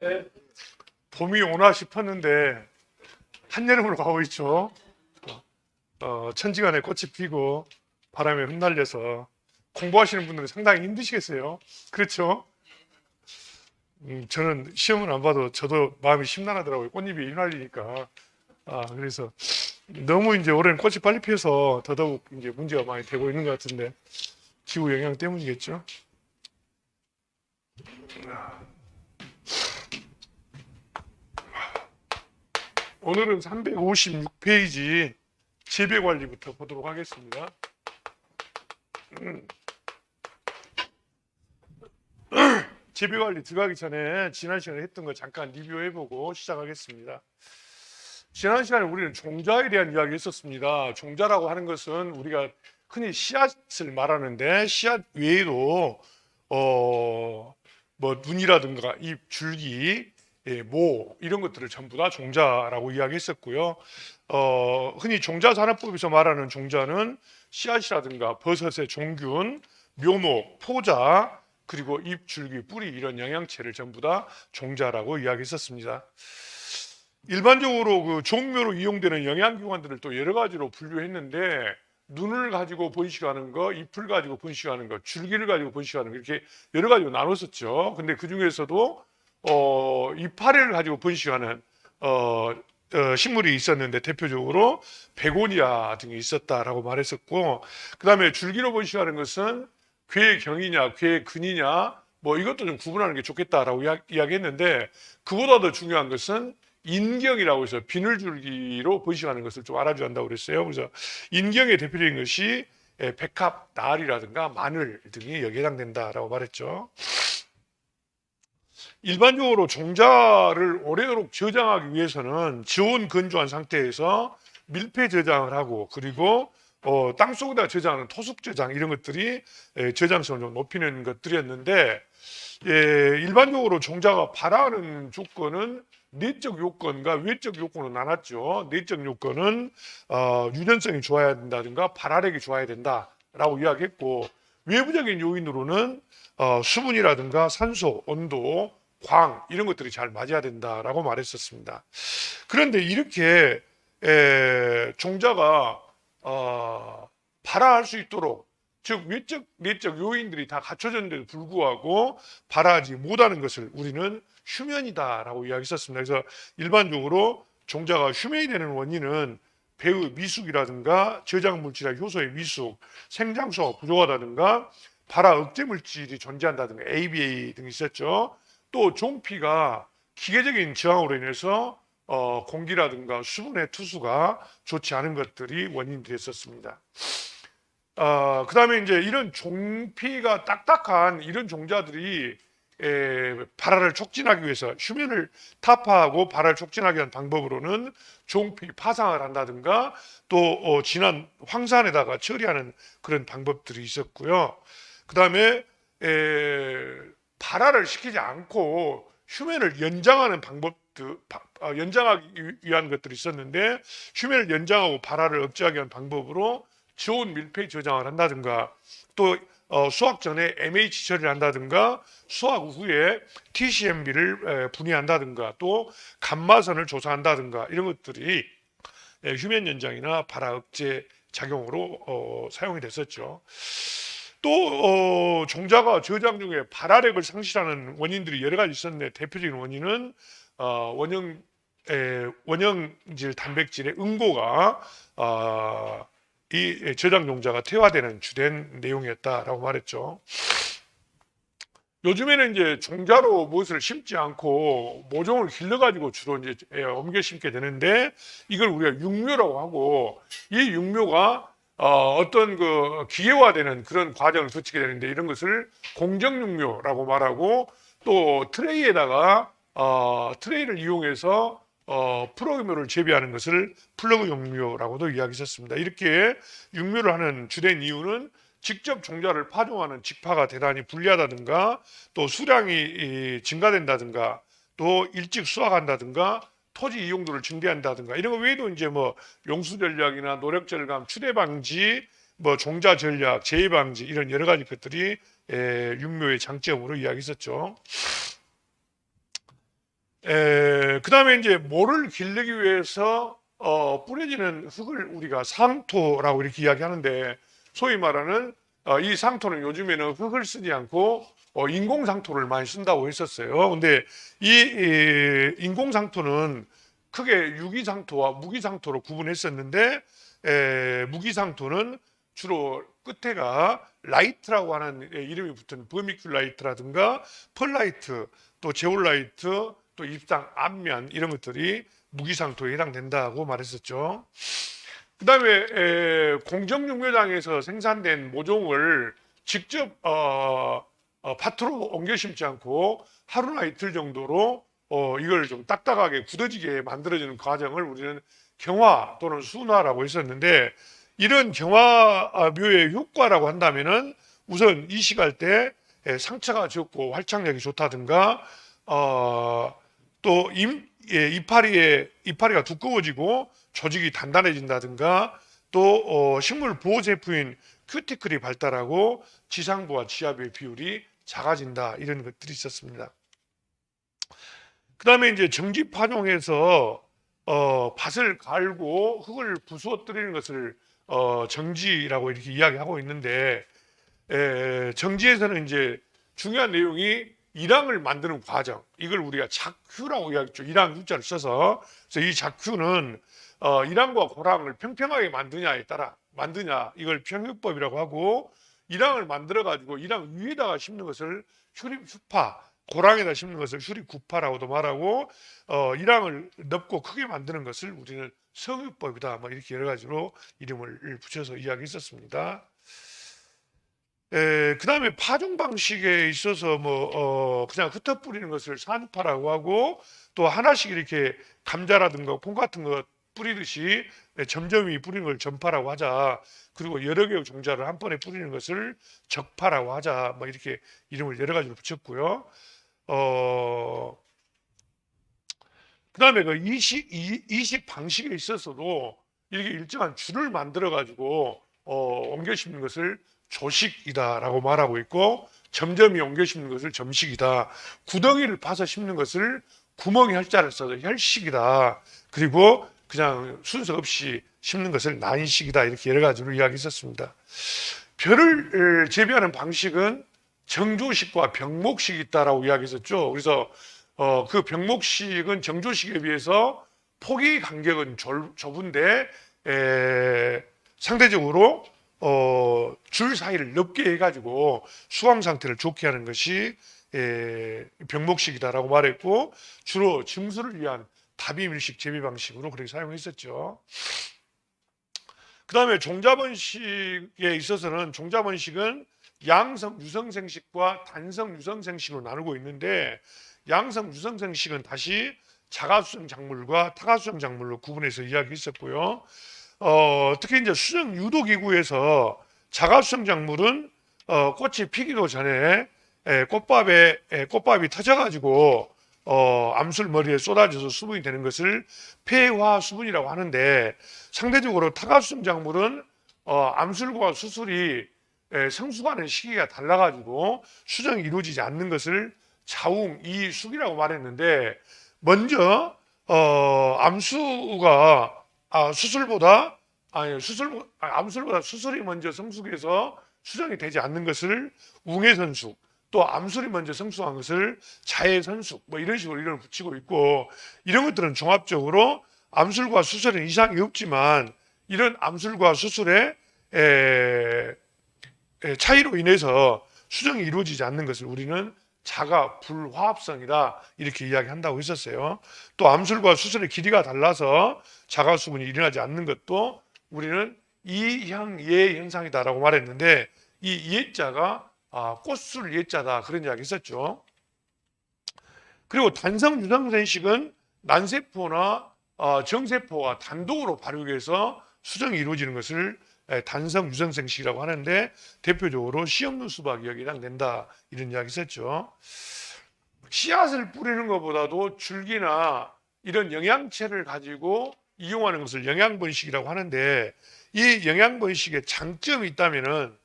네. 봄이 오나 싶었는데 한여름으로 가고 있죠. 천지간에 꽃이 피고 바람에 흩날려서 공부하시는 분들은 상당히 힘드시겠어요. 그렇죠? 저는 시험은 안 봐도 저도 마음이 심란하더라고요. 꽃잎이 휘날리니까. 그래서 너무 이제 올해는 꽃이 빨리 피어서 더더욱 이제 문제가 많이 되고 있는 것 같은데 기후 영향 때문이겠죠. 오늘은 356페이지 재배 관리부터 보도록 하겠습니다. 재배 관리 들어가기 전에 지난 시간에 했던 거 잠깐 리뷰해보고 시작하겠습니다. 지난 시간에 우리는 종자에 대한 이야기 했었습니다. 종자라고 하는 것은 우리가 흔히 씨앗을 말하는데 씨앗 외에도 뭐 눈이라든가 잎, 줄기, 모 이런 것들을 전부 다 종자라고 이야기했었고요. 흔히 종자산업법에서 말하는 종자는 씨앗이라든가 버섯의 종균, 묘목, 포자, 그리고 잎, 줄기, 뿌리 이런 영양체를 전부 다 종자라고 이야기했었습니다. 일반적으로 그 종묘로 이용되는 영양기관들을 또 여러 가지로 분류했는데 눈을 가지고 번식하는 거, 잎을 가지고 번식하는 거, 줄기를 가지고 번식하는 거 이렇게 여러 가지로 나눴었죠. 근데 그 중에서도 이파리를 가지고 번식하는 식물이 있었는데 대표적으로 베고니아 등이 있었다라고 말했었고, 그 다음에 줄기로 번식하는 것은 괴경이냐, 괴근이냐, 뭐 이것도 좀 구분하는 게 좋겠다라고 이야기했는데 그보다 더 중요한 것은 인경이라고 해서 비늘줄기로 번식하는 것을 좀 알아줘야 한다고 그랬어요. 그래서 인경의 대표적인 것이 백합, 나을이라든가 마늘 등이 여기에 해당된다라고 말했죠. 일반적으로 종자를 오래도록 저장하기 위해서는 저온 건조한 상태에서 밀폐 저장을 하고 그리고 땅 속에다 저장하는 토속 저장 이런 것들이 저장성을 좀 높이는 것들이었는데 일반적으로 종자가 발화하는 조건은 내적 요건과 외적 요건으로 나눴죠. 내적 요건은 유전성이 좋아야 된다든가 발화력이 좋아야 된다라고 이야기했고 외부적인 요인으로는 수분이라든가 산소, 온도, 광 이런 것들이 잘 맞아야 된다라고 말했었습니다. 그런데 이렇게 종자가 발화할 수 있도록 즉 외적, 내적 요인들이 다 갖춰졌는데도 불구하고 발화하지 못하는 것을 우리는 휴면이다라고 이야기했었습니다. 그래서 일반적으로 종자가 휴면이 되는 원인은 배의 미숙이라든가 저장 물질이나 효소의 미숙, 생장소가 부족하다든가 발화 억제 물질이 존재한다든가 ABA 등이 있었죠. 또 종피가 기계적인 저항으로 인해서 공기라든가 수분의 투수가 좋지 않은 것들이 원인이 됐었습니다. 그 다음에 이제 이런 종피가 딱딱한 이런 종자들이 발화를 촉진하기 위해서 휴면을 타파하고 발화를 촉진하기 위한 방법으로는 종피 파상을 한다든가 또 진한 황산에다가 처리하는 그런 방법들이 있었고요. 그 다음에 발화를 시키지 않고 휴면을 연장하는 방법들, 연장하기 위한 것들이 있었는데 휴면을 연장하고 발화를 억제하기 위한 방법으로 저온 밀폐 저장을 한다든가 또 수확 전에 MH 처리를 한다든가 수확 후에 TCMB를 분해한다든가 또 감마선을 조사한다든가 이런 것들이 휴면 연장이나 발화 억제 작용으로 사용이 됐었죠. 또 종자가 저장 중에 발화력을 상실하는 원인들이 여러 가지 있었는데 대표적인 원인은 원형질 단백질의 응고가 이 저장 종자가 퇴화되는 주된 내용이었다라고 말했죠. 요즘에는 이제 종자로 무엇을 심지 않고 모종을 길러가지고 주로 이제 옮겨 심게 되는데 이걸 우리가 육묘라고 하고 이 육묘가 어떤 그 기계화되는 그런 과정을 거치게 되는데 이런 것을 공정육묘라고 말하고 또 트레이에다가 트레이를 이용해서 프로그램을 재배하는 것을 플러그 육묘라고도 이야기했습니다. 이렇게 육묘를 하는 주된 이유는 직접 종자를 파종하는 직파가 대단히 불리하다든가 또 수량이 증가된다든가 또 일찍 수확한다든가 토지 이용도를 증대한다든가 이런 거 외에도 이제 뭐 용수 전략이나 노력 절감, 추대 방지, 뭐 종자 전략, 재해 방지 이런 여러 가지 것들이 육묘의 장점으로 이야기했었죠. 그다음에 이제 모를 기르기 위해서 뿌려지는 흙을 우리가 상토라고 이렇게 이야기하는데, 소위 말하는 이 상토는 요즘에는 흙을 쓰지 않고 인공 상토를 많이 쓴다고 했었어요. 근데 이 인공 상토는 크게 유기 상토와 무기 상토로 구분했었는데, 무기 상토는 주로 끝에가 라이트라고 하는 이름이 붙은 버미큘라이트라든가 펄라이트, 또 제올라이트, 또 입상, 앞면 이런 것들이 무기상토에 해당된다고 말했었죠. 그 다음에 공정육묘장에서 생산된 모종을 직접 밭으로 옮겨 심지 않고 하루나 이틀 정도로 이걸 좀 딱딱하게 굳어지게 만들어지는 과정을 우리는 경화 또는 순화라고 했었는데, 이런 경화묘의 효과라고 한다면은 우선 이식할 때 상처가 적고 활착력이 좋다든가, 또 이파리가 두꺼워지고 조직이 단단해진다든가, 또 식물 보호 제품인 큐티클이 발달하고 지상부와 지하부의 비율이 작아진다, 이런 것들이 있었습니다. 그 다음에 이제 정지 파종해서 밭을 갈고 흙을 부수어뜨리는 것을 정지라고 이렇게 이야기하고 있는데, 정지에서는 이제 중요한 내용이 일항을 만드는 과정, 이걸 우리가 작휴라고 이야기했죠. 일항 유자를 써서. 그래서 이 작휴는 일항과 고랑을 평평하게 만드냐 이걸 평유법이라고 하고, 일항을 만들어 가지고 일항 위에다가 심는 것을 휴립휴파, 고랑에다 심는 것을 휴립구파라고도 말하고, 일항을 넓고 크게 만드는 것을 우리는 성유법이다, 뭐 이렇게 여러 가지로 이름을 붙여서 이야기했었습니다. 그 다음에 파종 방식에 있어서 그냥 흩어 뿌리는 것을 산파라고 하고, 또 하나씩 이렇게 감자라든가 콩 같은 거 뿌리듯이 점점이 뿌리는 걸 점파라고 하자. 그리고 여러 개의 종자를 한 번에 뿌리는 것을 적파라고 하자. 뭐 이렇게 이름을 여러 가지로 붙였고요. 그 다음에 그 이식 방식에 있어서도 이렇게 일정한 줄을 만들어 가지고 옮겨 심는 것을 조식이다라고 말하고 있고, 점점이 옮겨 심는 것을 점식이다, 구덩이를 파서 심는 것을 구멍이 혈자를 써서 혈식이다, 그리고 그냥 순서 없이 심는 것을 난식이다, 이렇게 여러 가지로 이야기했었습니다. 벼를 재배하는 방식은 정조식과 병목식이 있다라고 이야기했었죠. 그래서 그 병목식은 정조식에 비해서 폭이 간격은 좁은데 상대적으로 줄 사이를 넓게 해가지고 수확 상태를 좋게 하는 것이 병목식이다라고 말했고, 주로 증수를 위한 다비밀식 재배 방식으로 그렇게 사용했었죠. 그 다음에 종자번식에 있어서는 종자번식은 양성 유성생식과 단성 유성생식으로 나누고 있는데, 양성 유성생식은 다시 자가수성 작물과 타가수성 작물로 구분해서 이야기했었고요. 특히 이제 수정 유도기구에서 자가수성 작물은 꽃이 피기도 전에 꽃밥이 터져가지고 암술 머리에 쏟아져서 수분이 되는 것을 폐화 수분이라고 하는데, 상대적으로 타가수성 작물은 암술과 수술이 성숙하는 시기가 달라가지고 수정이 이루어지지 않는 것을 자웅 이숙이라고 말했는데, 먼저 암술보다 수술이 먼저 성숙해서 수정이 되지 않는 것을 웅해선숙, 또 암술이 먼저 성숙한 것을 자해선숙, 뭐 이런 식으로 이름을 붙이고 있고, 이런 것들은 종합적으로 암술과 수술에 이상이 없지만, 이런 암술과 수술의 차이로 인해서 수정이 이루어지지 않는 것을 우리는 자가 불화합성이다, 이렇게 이야기한다고 했었어요. 또 암술과 수술의 길이가 달라서 자가 수분이 일어나지 않는 것도 우리는 이향예 현상이다라고 말했는데, 이 예자가 꽃술 예자다, 그런 이야기 했었죠. 그리고 단성 유성생식은 난세포나 정세포가 단독으로 발육해서 수정이 이루어지는 것을 단성 유성생식이라고 하는데, 대표적으로 씨 없는 수박이 여기 해당된다, 이런 이야기 있었죠. 씨앗을 뿌리는 것보다도 줄기나 이런 영양체를 가지고 이용하는 것을 영양번식이라고 하는데, 이 영양번식에 장점이 있다면은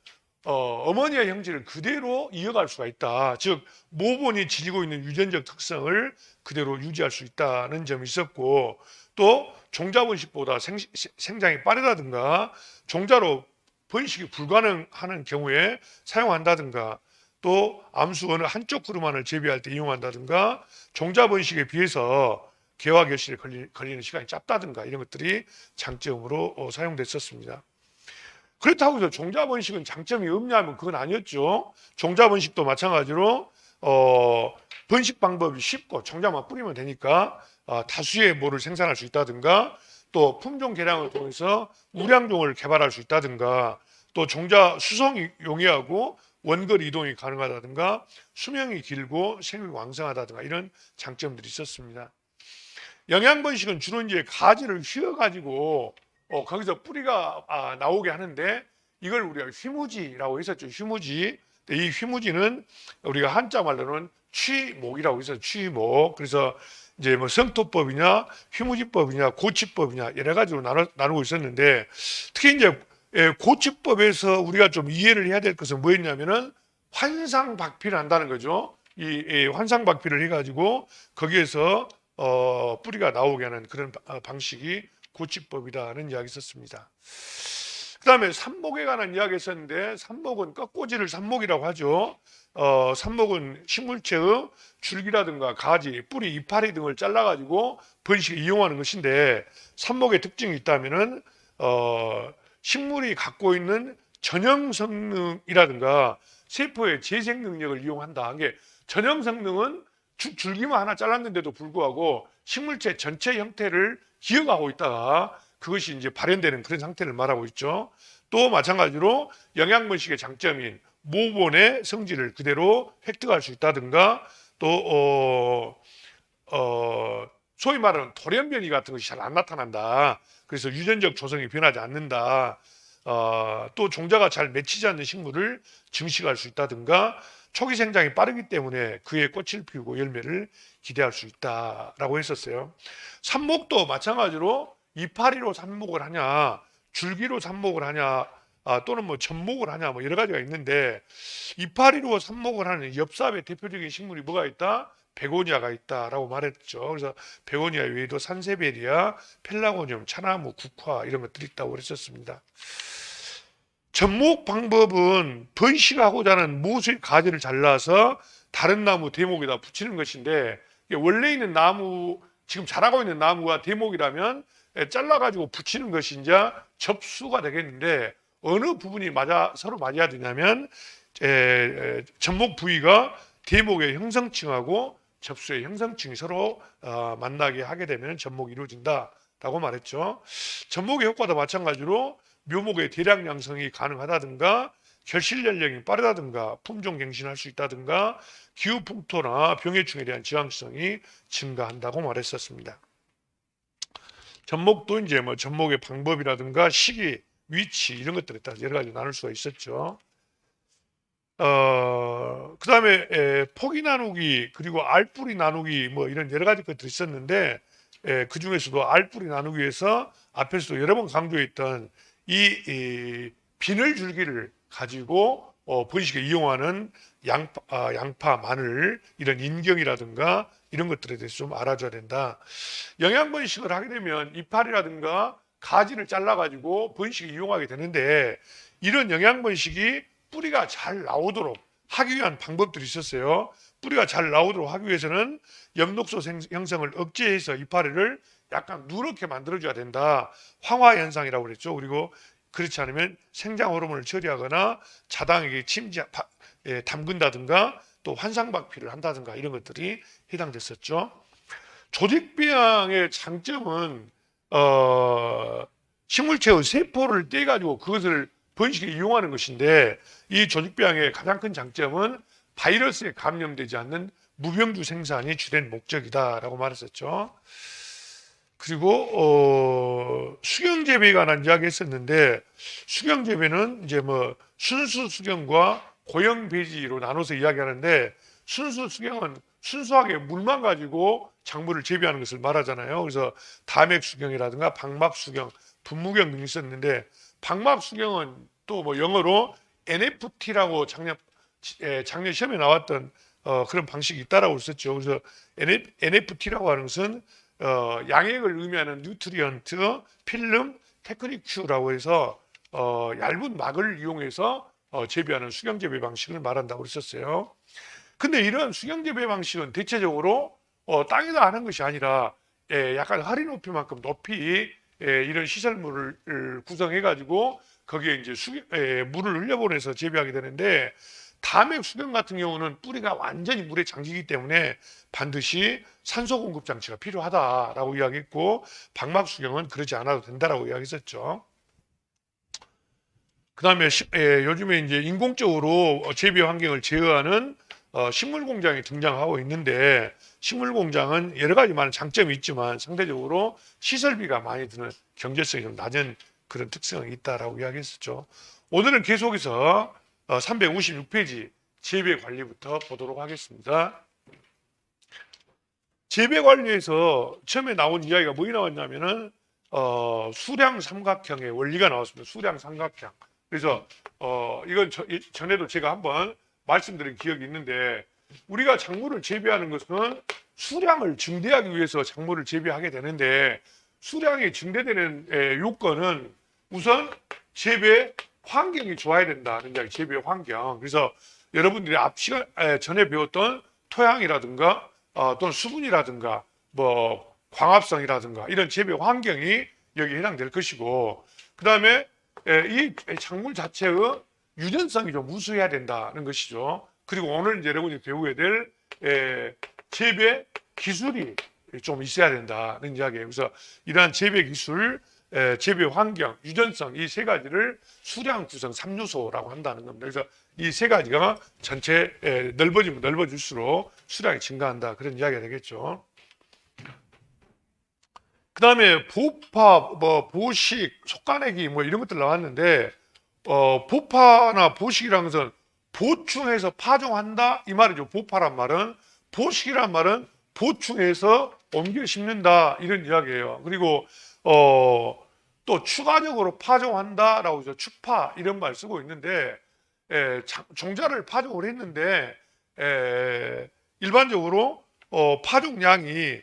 어머니의 형질을 그대로 이어갈 수가 있다. 즉 모본이 지니고 있는 유전적 특성을 그대로 유지할 수 있다는 점이 있었고, 또 종자 번식보다 생장이 빠르다든가 종자로 번식이 불가능한 경우에 사용한다든가, 또 암수 어느 한쪽 그루만을 재배할 때 이용한다든가, 종자 번식에 비해서 개화 결실에 걸리는 시간이 짧다든가 이런 것들이 장점으로 사용됐었습니다. 그렇다고 해서 종자 번식은 장점이 없냐면 그건 아니었죠. 종자 번식도 마찬가지로 번식 방법이 쉽고 종자만 뿌리면 되니까 다수의 모를 생산할 수 있다든가, 또 품종 개량을 통해서 우량종을 개발할 수 있다든가, 또 종자 수성이 용이하고 원거리 이동이 가능하다든가, 수명이 길고 생육이 왕성하다든가 이런 장점들이 있었습니다. 영양 번식은 주로 이제 가지를 휘어가지고 거기서 뿌리가 나오게 하는데, 이걸 우리가 휘무지라고 했었죠. 휘무지. 이 휘무지는 우리가 한자 말로는 취목이라고 해서 취목. 그래서 이제 뭐 성토법이냐 휘무지법이냐 고치법이냐 여러 가지로 나누고 있었는데, 특히 이제 고치법에서 우리가 좀 이해를 해야 될 것은 뭐였냐면은 환상박피를 한다는 거죠. 이 환상박피를 해가지고 거기에서 뿌리가 나오게 하는 그런 방식이 고치법이다는 이야기 있었습니다. 그 다음에 삽목에 관한 이야기 있었는데, 삽목은 꺾꽂이를 삽목이라고 하죠. 삽목은 식물체의 줄기라든가 가지, 뿌리, 이파리 등을 잘라가지고 번식에 이용하는 것인데, 삽목의 특징이 있다면은 식물이 갖고 있는 전형 성능이라든가 세포의 재생 능력을 이용한다. 이게 전형 성능은 줄기만 하나 잘랐는데도 불구하고 식물체 전체 형태를 기억하고 있다가 그것이 이제 발현되는 그런 상태를 말하고 있죠. 또 마찬가지로 영양 번식의 장점인 모본의 성질을 그대로 획득할 수 있다든가, 또 소위 말하는 돌연변이 같은 것이 잘 안 나타난다. 그래서 유전적 조성이 변하지 않는다. 또 종자가 잘 맺히지 않는 식물을 증식할 수 있다든가, 초기 생장이 빠르기 때문에 그의 꽃을 피우고 열매를 기대할 수 있다라고 했었어요. 삽목도 마찬가지로 이파리로 삽목을 하냐, 줄기로 삽목을 하냐, 또는 뭐 접목을 하냐, 뭐 여러 가지가 있는데, 이파리로 삽목을 하는 엽삽의 대표적인 식물이 뭐가 있다? 베고니아가 있다라고 말했죠. 그래서 베고니아 외에도 산세베리아, 펠라고니움, 차나무, 국화 이런 것들이 있다고 그랬었습니다. 접목 방법은 번식하고자 하는 모수의 가지를 잘라서 다른 나무 대목에다 붙이는 것인데, 원래 있는 나무, 지금 자라고 있는 나무가 대목이라면 잘라가지고 붙이는 것이 이제 접수가 되겠는데, 어느 부분이 서로 맞아야 되냐면 접목 부위가 대목의 형성층하고 접수의 형성층이 서로 만나게 하게 되면 접목이 이루어진다라고 말했죠. 접목의 효과도 마찬가지로 묘목의 대량 양성이 가능하다든가, 결실 연령이 빠르다든가, 품종 갱신할 수 있다든가, 기후 풍토나 병해충에 대한 저항성이 증가한다고 말했었습니다. 접목도 이제 뭐 접목의 방법이라든가 시기, 위치 이런 것들에 따라 여러 가지 나눌 수가 있었죠. 그 다음에 포기 나누기, 그리고 알뿌리 나누기, 뭐 이런 여러 가지 것들이 있었는데, 그 중에서도 알뿌리 나누기에서 앞에서도 여러 번 강조했던 이 비늘 줄기를 가지고 번식에 이용하는 양파, 마늘 이런 인경이라든가 이런 것들에 대해서 좀 알아줘야 된다. 영양 번식을 하게 되면 이파리라든가 가지를 잘라가지고 번식에 이용하게 되는데, 이런 영양 번식이 뿌리가 잘 나오도록 하기 위한 방법들이 있었어요. 뿌리가 잘 나오도록 하기 위해서는 엽록소 형성을 억제해서 이파리를 약간 누렇게 만들어줘야 된다. 황화 현상이라고 그랬죠. 그리고 그렇지 않으면 생장 호르몬을 처리하거나 자당에게 담근다든가, 또 환상박피를 한다든가 이런 것들이 해당됐었죠. 조직배양의 장점은 식물체의 세포를 떼가지고 그것을 번식에 이용하는 것인데, 이 조직배양의 가장 큰 장점은 바이러스에 감염되지 않는 무병주 생산이 주된 목적이다라고 말했었죠. 그리고 수경재배에 관한 이야기 했었는데, 수경재배는 이제 뭐 순수 수경과 고형 배지로 나눠서 이야기하는데, 순수 수경은 순수하게 물만 가지고 작물을 재배하는 것을 말하잖아요. 그래서 담액 수경이라든가 박막 수경, 분무경 등이 있었는데, 박막 수경은 또 뭐 영어로 NFT라고 작년 시험에 나왔던 그런 방식이 있다라고 썼죠. 그래서 NFT라고 하는 것은 양액을 의미하는 뉴트리언트 필름 테크닉큐라고 해서 얇은 막을 이용해서 재배하는 수경 재배 방식을 말한다고 그랬었어요. 근데 이런 수경 재배 방식은 대체적으로 땅에다 하는 것이 아니라 약간 허리 높이만큼 높이 이런 시설물을 구성해 가지고 거기에 이제 물을 흘려보내서 재배하게 되는데, 담액 수경 같은 경우는 뿌리가 완전히 물에 잠기기 때문에 반드시 산소 공급 장치가 필요하다라고 이야기했고, 방막 수경은 그러지 않아도 된다라고 이야기했었죠. 그다음에 요즘에 이제 인공적으로 재배 환경을 제어하는 식물 공장이 등장하고 있는데, 식물 공장은 여러 가지 많은 장점이 있지만 상대적으로 시설비가 많이 드는, 경제성이 좀 낮은 그런 특성이 있다라고 이야기했었죠. 오늘은 계속해서 356페이지 재배 관리부터 보도록 하겠습니다. 재배 관리에서 처음에 나온 이야기가 뭐가 나왔냐면은 수량 삼각형의 원리가 나왔습니다. 수량 삼각형. 그래서 이건 전에도 제가 한번 말씀드린 기억이 있는데, 우리가 작물을 재배하는 것은 수량을 증대하기 위해서 작물을 재배하게 되는데, 수량이 증대되는 요건은 우선 재배 환경이 좋아야 된다는 이야기. 재배 환경. 그래서 여러분들이 앞 시간 전에 배웠던 토양이라든가 또는 수분이라든가 뭐 광합성이라든가 이런 재배 환경이 여기에 해당될 것이고, 그 다음에 이 작물 자체의 유전성이 좀 우수해야 된다는 것이죠. 그리고 오늘 이제 여러분이 배우게 될 재배 기술이 좀 있어야 된다는 이야기예요. 그래서 이러한 재배 기술, 재배 환경, 유전성, 이 세 가지를 수량 구성 3요소라고 한다는 겁니다. 그래서 이 세 가지가 전체 넓어지면 넓어질수록 수량이 증가한다, 그런 이야기가 되겠죠. 그 다음에 보파, 뭐 보식, 속가내기 뭐 이런 것들 나왔는데, 보파나 보식이라는 것은 보충해서 파종한다 이 말이죠. 보파란 말은. 보식이란 말은 보충해서 옮겨 심는다, 이런 이야기예요. 그리고 또 추가적으로 파종한다라고 해서 추파 이런 말 쓰고 있는데, 종자를 파종을 했는데 일반적으로 파종량이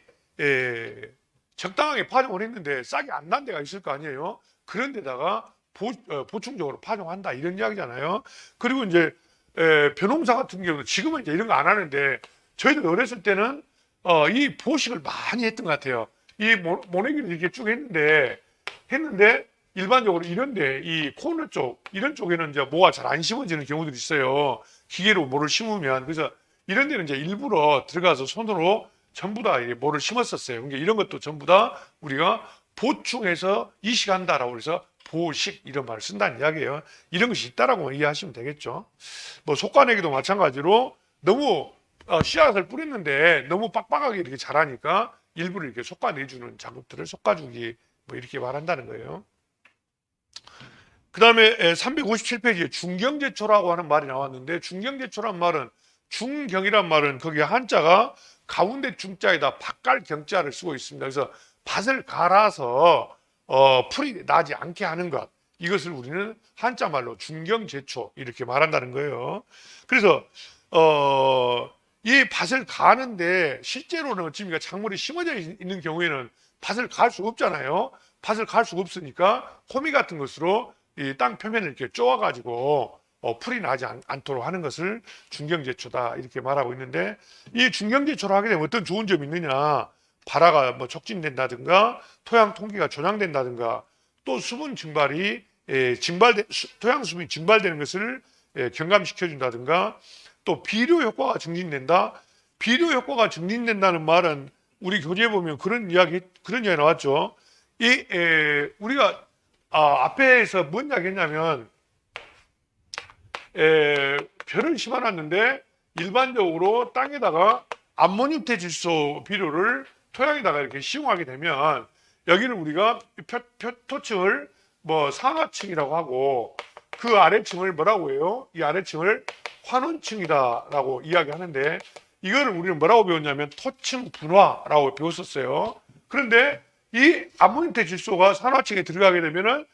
적당하게 파종을 했는데 싹이 안 난 데가 있을 거 아니에요. 그런 데다가 보충적으로 파종한다, 이런 이야기잖아요. 그리고 이제 벼농사 같은 경우는 지금은 이제 이런 거 안 하는데, 저희도 어렸을 때는 이 보식을 많이 했던 것 같아요. 이 모내기를 이렇게 쭉 했는데 일반적으로 이런데 이 코너 쪽 이런 쪽에는 이제 모가 잘 안 심어지는 경우들이 있어요. 기계로 모를 심으면. 그래서 이런 데는 이제 일부러 들어가서 손으로 전부 다 모를 심었었어요. 그러니까 이런 것도 전부 다 우리가 보충해서 이식한다라고 해서 보식 이런 말을 쓴다는 이야기예요. 이런 것이 있다라고 이해하시면 되겠죠. 뭐 속가내기도 마찬가지로 너무 씨앗을 뿌렸는데 너무 빡빡하게 이렇게 자라니까 일부러 이렇게 속가내주는 작업들을 속가주기 뭐 이렇게 말한다는 거예요. 그 다음에 357페이지에 중경제초라고 하는 말이 나왔는데, 중경제초란 말은, 중경이란 말은 거기 한자가 가운데 중자에다 밭갈 경자를 쓰고 있습니다. 그래서 밭을 갈아서 풀이 나지 않게 하는 것, 이것을 우리는 한자 말로 중경제초 이렇게 말한다는 거예요. 그래서 이 밭을 가는데 실제로는 지금 작물이 심어져 있는 경우에는 밭을 갈 수가 없잖아요. 밭을 갈 수가 없으니까 호미 같은 것으로 이 땅 표면을 이렇게 쪼아가지고 풀이 나지 않도록 하는 것을 중경제초다, 이렇게 말하고 있는데, 이 중경제초를 하게 되면 어떤 좋은 점이 있느냐, 발화가 뭐 촉진된다든가 토양 통기가 조장된다든가, 또 수분 증발이 토양 수분이 증발되는 것을 경감시켜 준다든가, 또 비료 효과가 증진된다. 비료 효과가 증진된다는 말은 우리 교재에 보면 그런 이야기 나왔죠. 우리가 앞에서 뭔 이야기 했냐면, 벼를 심어놨는데 일반적으로 땅에다가 암모늄 질소 비료를 토양에다가 이렇게 시용하게 되면, 여기는 우리가 토층을 뭐 상하층이라고 하고, 그 아래층을 뭐라고 해요? 이 아래층을 환원층이다라고 이야기하는데, 이거를 우리는 뭐라고 배웠냐면 토층 분화라고 배웠었어요. 그런데 이 암모늄 질소가 산화층에 들어가게 되면은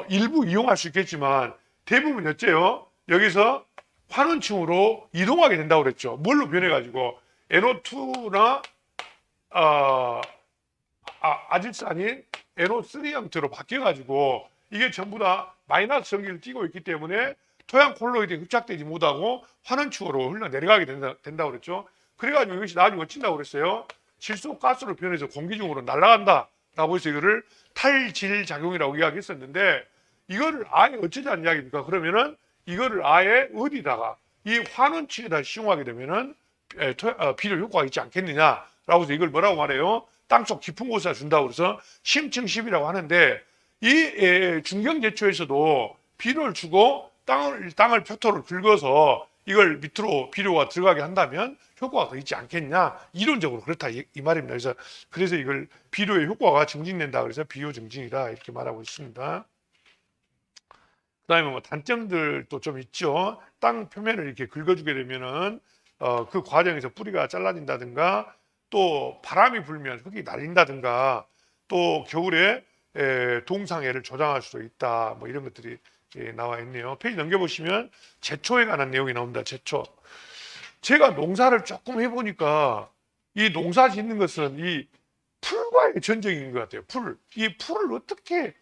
일부 이용할 수 있겠지만 대부분 어째요? 여기서 환원층으로 이동하게 된다고 그랬죠. 뭘로 변해가지고 NO2나 아질산인 NO3 형태로 바뀌어가지고 이게 전부 다 마이너스 전기를 띠고 있기 때문에 토양 콜로이드에 흡착되지 못하고 환원층으로 흘러내려가게 된다고 그랬죠. 그래가지고 이것이 나중에 어찐다고 그랬어요. 질소가스로 변해서 공기 중으로 날아간다라고 해서 이거를 탈질작용이라고 이야기했었는데 이거를 아예 어쩌자는 이야기입니까? 그러면은 이거를 아예 어디다가 이 환원층에다 시용하게 되면은 비료 효과가 있지 않겠느냐라고 해서 이걸 뭐라고 말해요? 땅속 깊은 곳에 준다고 그래서 심층10이라고 하는데 이 중경제초에서도 비료를 주고 땅을 표토를 긁어서 이걸 밑으로 비료가 들어가게 한다면 효과가 더 있지 않겠냐, 이론적으로 그렇다 이 말입니다. 그래서 이걸 비료의 효과가 증진된다 그래서 비료 증진이다 이렇게 말하고 있습니다. 그다음에 뭐 단점들도 좀 있죠. 땅 표면을 이렇게 긁어주게 되면은 그 과정에서 뿌리가 잘라진다든가 또 바람이 불면 흙이 날린다든가 또 겨울에 동상해를 조장할 수도 있다, 뭐 이런 것들이 나와 있네요. 페이지 넘겨보시면 제초에 관한 내용이 나옵니다. 제초. 제가 농사를 조금 해보니까 이 농사 짓는 것은 이 풀과의 전쟁인 것 같아요. 이 풀을 어떻게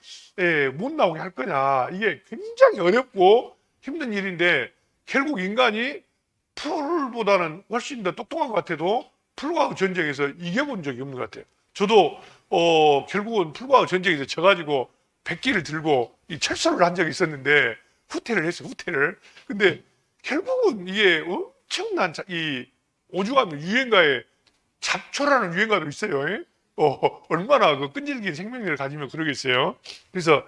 못 나오게 할 거냐, 이게 굉장히 어렵고 힘든 일인데 결국 인간이 풀보다는 훨씬 더 똑똑한 것 같아도 풀과의 전쟁에서 이겨본 적이 없는 것 같아요. 저도 결국은 풀과의 전쟁에서 져가지고 백기를 들고 이 철수를 한 적이 있었는데 후퇴를 했어요. 후퇴를. 근데 결국은 이게 엄청난 이 오죽하면 유행가에 잡초라는 유행가도 있어요. 얼마나 그 끈질긴 생명력을 가지면 그러겠어요. 그래서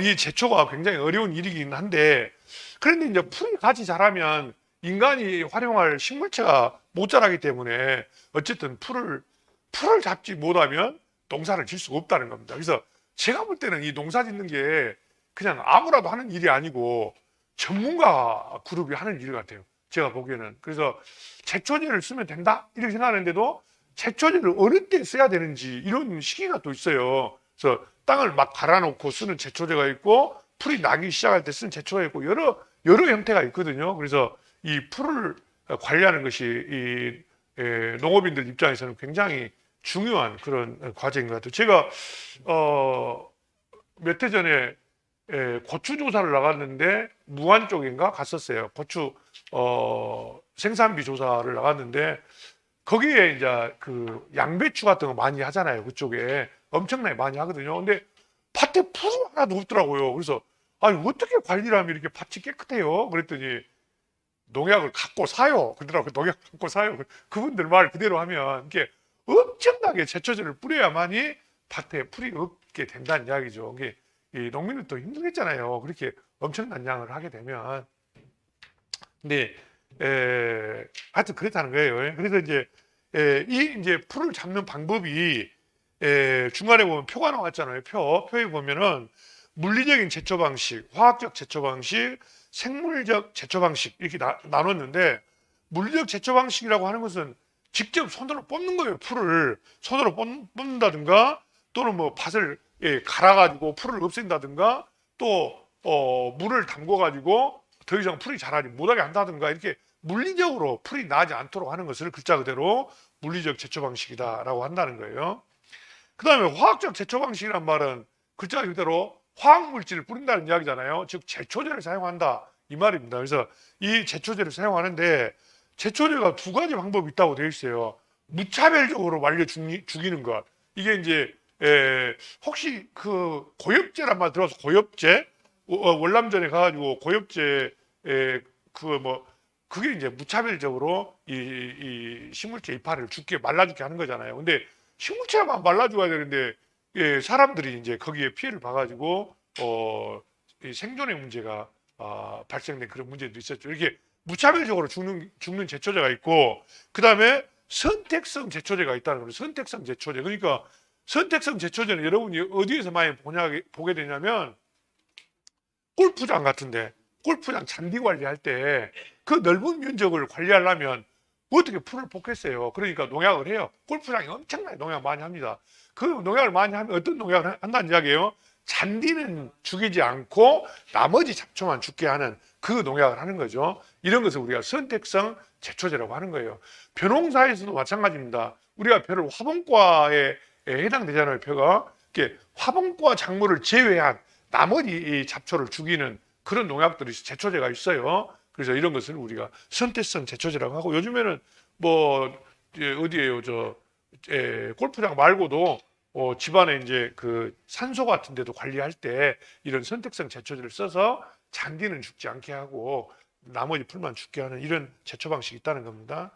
이 제초가 굉장히 어려운 일이긴 한데, 그런데 이제 풀이 같이 자라면 인간이 활용할 식물체가 못 자라기 때문에 어쨌든 풀을 잡지 못하면 농사를 질 수가 없다는 겁니다. 그래서 제가 볼 때는 이 농사 짓는 게 그냥 아무라도 하는 일이 아니고 전문가 그룹이 하는 일 같아요. 제가 보기에는. 그래서 제초제를 쓰면 된다 이렇게 생각하는데도 제초제를 어느 때 써야 되는지 이런 시기가 또 있어요. 그래서 땅을 막 갈아놓고 쓰는 제초제가 있고 풀이 나기 시작할 때 쓰는 제초가 있고 여러 형태가 있거든요. 그래서 이 풀을 관리하는 것이 이 농업인들 입장에서는 굉장히 중요한 그런 과제인 것 같아요. 제가 몇 해 전에 고추 조사를 나갔는데 무안 쪽인가 갔었어요. 고추 생산비 조사를 나갔는데 거기에 이제 그 양배추 같은 거 많이 하잖아요. 그쪽에 엄청나게 많이 하거든요. 근데 밭에 풀이 하나도 없더라고요. 그래서 아니 어떻게 관리를 하면 이렇게 밭이 깨끗해요? 그랬더니 농약을 갖고 사요. 그러더라고요. 농약 갖고 사요. 그분들 말 그대로 하면 이게 엄청나게 제초제를 뿌려야만이 밭에 풀이 없게 된다는 이야기죠. 이게 이 농민들도 힘들겠잖아요. 그렇게 엄청난 양을 하게 되면. 근데 하여튼 그렇다는 거예요. 그래서 이제 풀을 잡는 방법이 중간에 보면 표가 나왔잖아요. 표에 보면은 물리적인 제초 방식, 화학적 제초 방식, 생물적 제초 방식 이렇게 나눴는데, 물리적 제초 방식이라고 하는 것은 직접 손으로 뽑는 거예요. 풀을 손으로 뽑는다든가 또는 뭐 밭을 갈아가지고 풀을 없앤다든가 또 물을 담궈가지고 더 이상 풀이 자라지 못하게 한다든가 이렇게 물리적으로 풀이 나지 않도록 하는 것을 글자 그대로 물리적 제초 방식이다라고 한다는 거예요. 그 다음에 화학적 제초 방식이란 말은 글자 그대로 화학물질을 뿌린다는 이야기잖아요. 즉 제초제를 사용한다 이 말입니다. 그래서 이 제초제를 사용하는데 제초제가 두 가지 방법이 있다고 되어 있어요. 무차별적으로 말려 죽이는 것. 이게 이제 혹시 그 고엽제란 말 들어서 고엽제 월남전에 가가지고 고엽제 그게 이제 무차별적으로 이 식물체 이파리를 죽게 말라죽게 하는 거잖아요. 근데 식물체만 말라죽어야 되는데 사람들이 이제 거기에 피해를 봐가지고 이 생존의 문제가 발생된 그런 문제도 있었죠. 이렇게 무차별적으로 죽는 제초제가 있고, 그 다음에 선택성 제초제가 있다는 거예요. 선택성 제초제. 그러니까 선택성 제초제는 여러분이 어디에서 많이 보게 되냐면 골프장 같은데, 골프장 잔디 관리할 때 그 넓은 면적을 관리하려면 어떻게 풀을 뽑겠어요. 그러니까 농약을 해요. 골프장이 엄청나게 농약 많이 합니다. 그 농약을 많이 하면 어떤 농약을 한다는 이야기예요? 잔디는 죽이지 않고 나머지 잡초만 죽게 하는 그 농약을 하는 거죠. 이런 것을 우리가 선택성 제초제라고 하는 거예요. 벼농사에서도 마찬가지입니다. 우리가 벼를 화분과에 해당되잖아요. 벼가 이렇게 화분과 작물을 제외한 나머지 이 잡초를 죽이는 그런 농약들이 제초제가 있어요. 그래서 이런 것을 우리가 선택성 제초제라고 하고, 요즘에는 뭐 어디에요? 골프장 말고도 집안에 이제 그 산소 같은 데도 관리할 때 이런 선택성 제초제를 써서 잔디는 죽지 않게 하고 나머지 풀만 죽게 하는 이런 제초 방식이 있다는 겁니다.